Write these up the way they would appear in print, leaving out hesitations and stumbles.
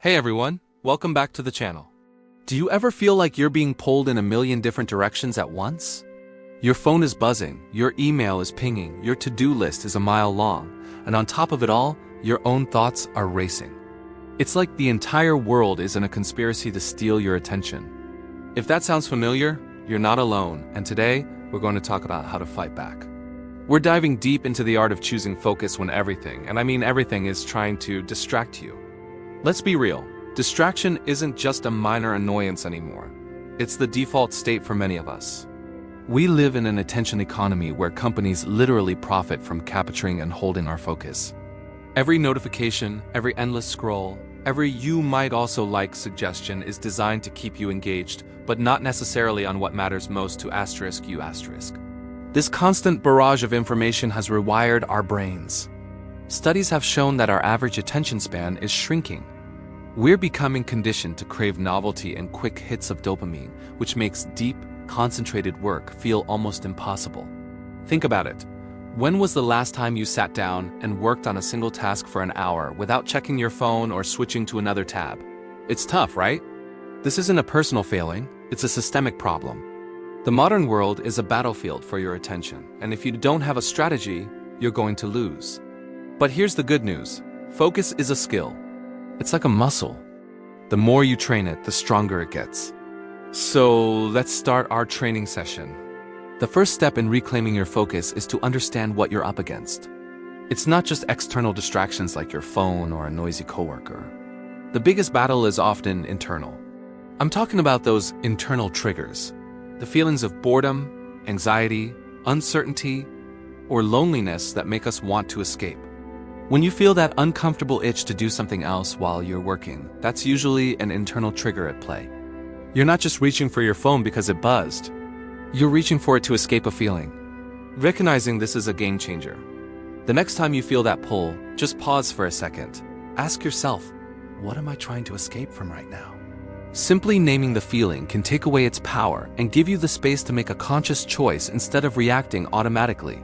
Hey everyone, welcome back to the channel. Do you ever feel like you're being pulled in a million different directions at once? Your phone is buzzing, your email is pinging, your to-do list is a mile long, and on top of it all, your own thoughts are racing. It's like the entire world is in a conspiracy to steal your attention. If that sounds familiar, you're not alone, and today, we're going to talk about how to fight back. We're diving deep into the art of choosing focus when everything, and I mean everything, is trying to distract you. Let's be real, distraction isn't just a minor annoyance anymore. It's the default state for many of us. We live in an attention economy where companies literally profit from capturing and holding our focus. Every notification, every endless scroll, every "you might also like" suggestion is designed to keep you engaged, but not necessarily on what matters most to *you*. This constant barrage of information has rewired our brains. Studies have shown that our average attention span is shrinking. We're becoming conditioned to crave novelty and quick hits of dopamine, which makes deep, concentrated work feel almost impossible. Think about it. When was the last time you sat down and worked on a single task for an hour without checking your phone or switching to another tab? It's tough, right? This isn't a personal failing, it's a systemic problem. The modern world is a battlefield for your attention, and if you don't have a strategy, you're going to lose. But here's the good news. Focus is a skill. It's like a muscle. The more you train it, the stronger it gets. So let's start our training session. The first step in reclaiming your focus is to understand what you're up against. It's not just external distractions like your phone or a noisy coworker. The biggest battle is often internal. I'm talking about those internal triggers. The feelings of boredom, anxiety, uncertainty, or loneliness that make us want to escape. When you feel that uncomfortable itch to do something else while you're working, that's usually an internal trigger at play. You're not just reaching for your phone because it buzzed. You're reaching for it to escape a feeling. Recognizing this is a game changer. The next time you feel that pull, just pause for a second. Ask yourself, what am I trying to escape from right now? Simply naming the feeling can take away its power and give you the space to make a conscious choice instead of reacting automatically.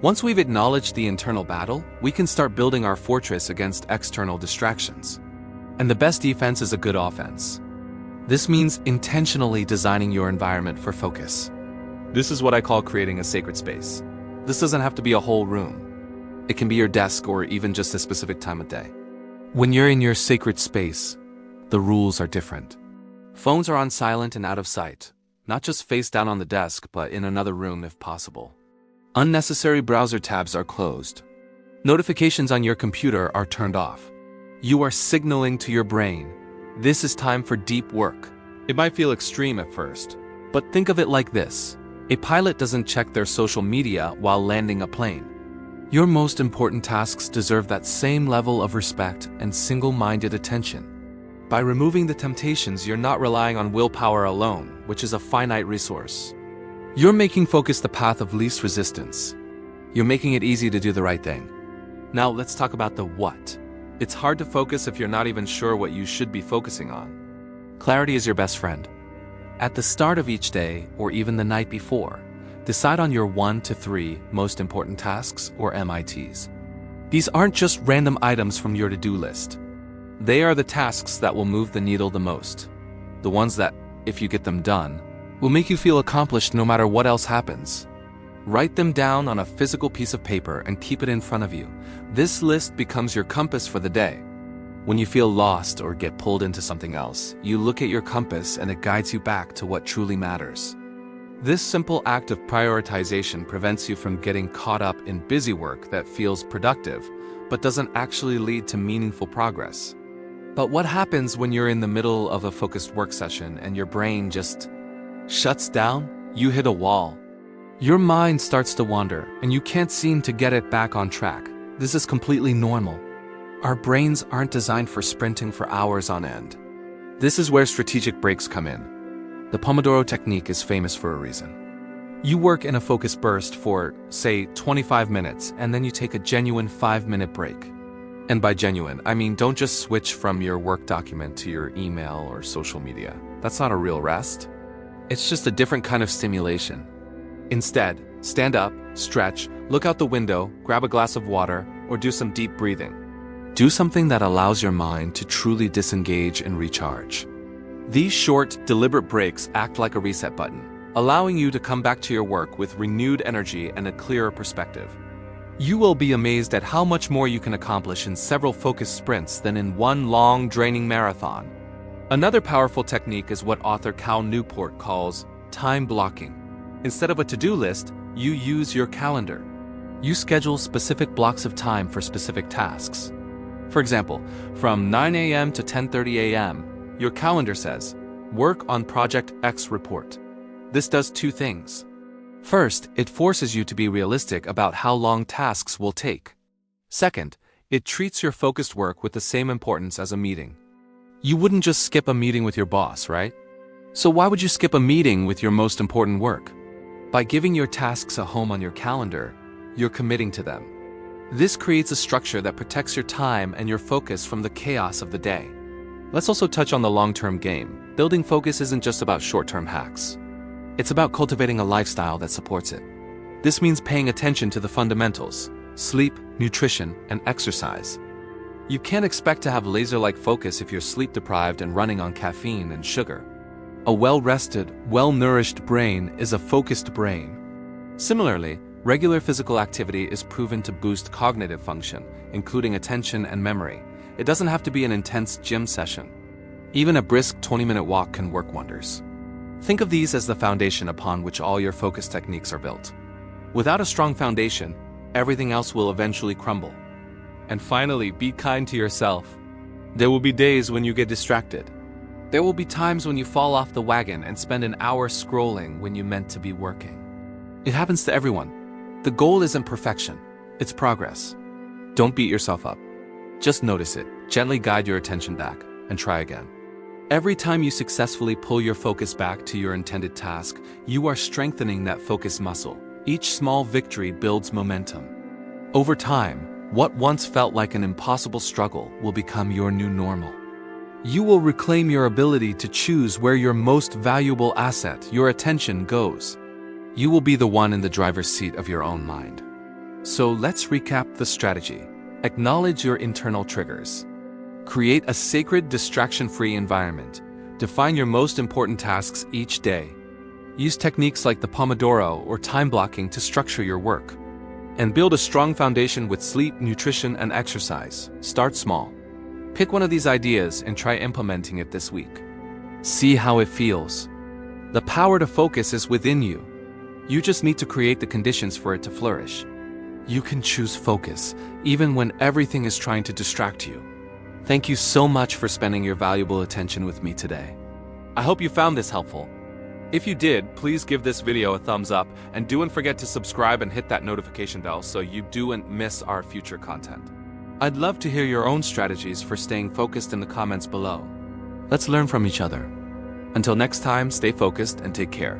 Once we've acknowledged the internal battle, we can start building our fortress against external distractions. And the best defense is a good offense. This means intentionally designing your environment for focus. This is what I call creating a sacred space. This doesn't have to be a whole room. It can be your desk or even just a specific time of day. When you're in your sacred space, the rules are different. Phones are on silent and out of sight, not just face down on the desk, but in another room if possible. Unnecessary browser tabs are closed. Notifications on your computer are turned off. You are signaling to your brain, this is time for deep work. It might feel extreme at first, but think of it like this. A pilot doesn't check their social media while landing a plane. Your most important tasks deserve that same level of respect and single-minded attention. By removing the temptations, you're not relying on willpower alone, which is a finite resource. You're making focus the path of least resistance. You're making it easy to do the right thing. Now let's talk about the what. It's hard to focus if you're not even sure what you should be focusing on. Clarity is your best friend. At the start of each day, or even the night before, decide on your 1 to 3 most important tasks, or MITs. These aren't just random items from your to-do list. They are the tasks that will move the needle the most. The ones that, if you get them done, will make you feel accomplished no matter what else happens. Write them down on a physical piece of paper and keep it in front of you. This list becomes your compass for the day. When you feel lost or get pulled into something else, you look at your compass and it guides you back to what truly matters. This simple act of prioritization prevents you from getting caught up in busy work that feels productive, but doesn't actually lead to meaningful progress. But what happens when you're in the middle of a focused work session and your brain just shuts down? You hit a wall. Your mind starts to wander, and you can't seem to get it back on track. This is completely normal. Our brains aren't designed for sprinting for hours on end. This is where strategic breaks come in. The Pomodoro technique is famous for a reason. You work in a focused burst for, say, 25 minutes, and then you take a genuine 5-minute break. And by genuine, I mean don't just switch from your work document to your email or social media. That's not a real rest. It's just a different kind of stimulation. Instead, stand up, stretch, look out the window, grab a glass of water, or do some deep breathing. Do something that allows your mind to truly disengage and recharge. These short, deliberate breaks act like a reset button, allowing you to come back to your work with renewed energy and a clearer perspective. You will be amazed at how much more you can accomplish in several focused sprints than in one long, draining marathon. Another powerful technique is what author Cal Newport calls time blocking. Instead of a to-do list, you use your calendar. You schedule specific blocks of time for specific tasks. For example, from 9 a.m. to 10:30 a.m., your calendar says, "Work on Project X report." This does two things. First, it forces you to be realistic about how long tasks will take. Second, it treats your focused work with the same importance as a meeting. You wouldn't just skip a meeting with your boss, right? So why would you skip a meeting with your most important work? By giving your tasks a home on your calendar, you're committing to them. This creates a structure that protects your time and your focus from the chaos of the day. Let's also touch on the long-term game. Building focus isn't just about short-term hacks. It's about cultivating a lifestyle that supports it. This means paying attention to the fundamentals: sleep, nutrition, and exercise. You can't expect to have laser-like focus if you're sleep-deprived and running on caffeine and sugar. A well-rested, well-nourished brain is a focused brain. Similarly, regular physical activity is proven to boost cognitive function, including attention and memory. It doesn't have to be an intense gym session. Even a brisk 20-minute walk can work wonders. Think of these as the foundation upon which all your focus techniques are built. Without a strong foundation, everything else will eventually crumble. And finally, be kind to yourself. There will be days when you get distracted. There will be times when you fall off the wagon and spend an hour scrolling when you meant to be working. It happens to everyone. The goal isn't perfection, it's progress. Don't beat yourself up. Just notice it, gently guide your attention back, and try again. Every time you successfully pull your focus back to your intended task, you are strengthening that focus muscle. Each small victory builds momentum. Over time, what once felt like an impossible struggle will become your new normal. You will reclaim your ability to choose where your most valuable asset, your attention, goes. You will be the one in the driver's seat of your own mind. So let's recap the strategy. Acknowledge your internal triggers. Create a sacred, distraction-free environment. Define your most important tasks each day. Use techniques like the Pomodoro or time blocking to structure your work. And build a strong foundation with sleep, nutrition, and exercise. Start small. Pick one of these ideas and try implementing it this week. See how it feels. The power to focus is within you. You just need to create the conditions for it to flourish. You can choose focus, even when everything is trying to distract you. Thank you so much for spending your valuable attention with me today. I hope you found this helpful. If you did, please give this video a thumbs up, and don't forget to subscribe and hit that notification bell so you don't miss our future content. I'd love to hear your own strategies for staying focused in the comments below. Let's learn from each other. Until next time, stay focused and take care.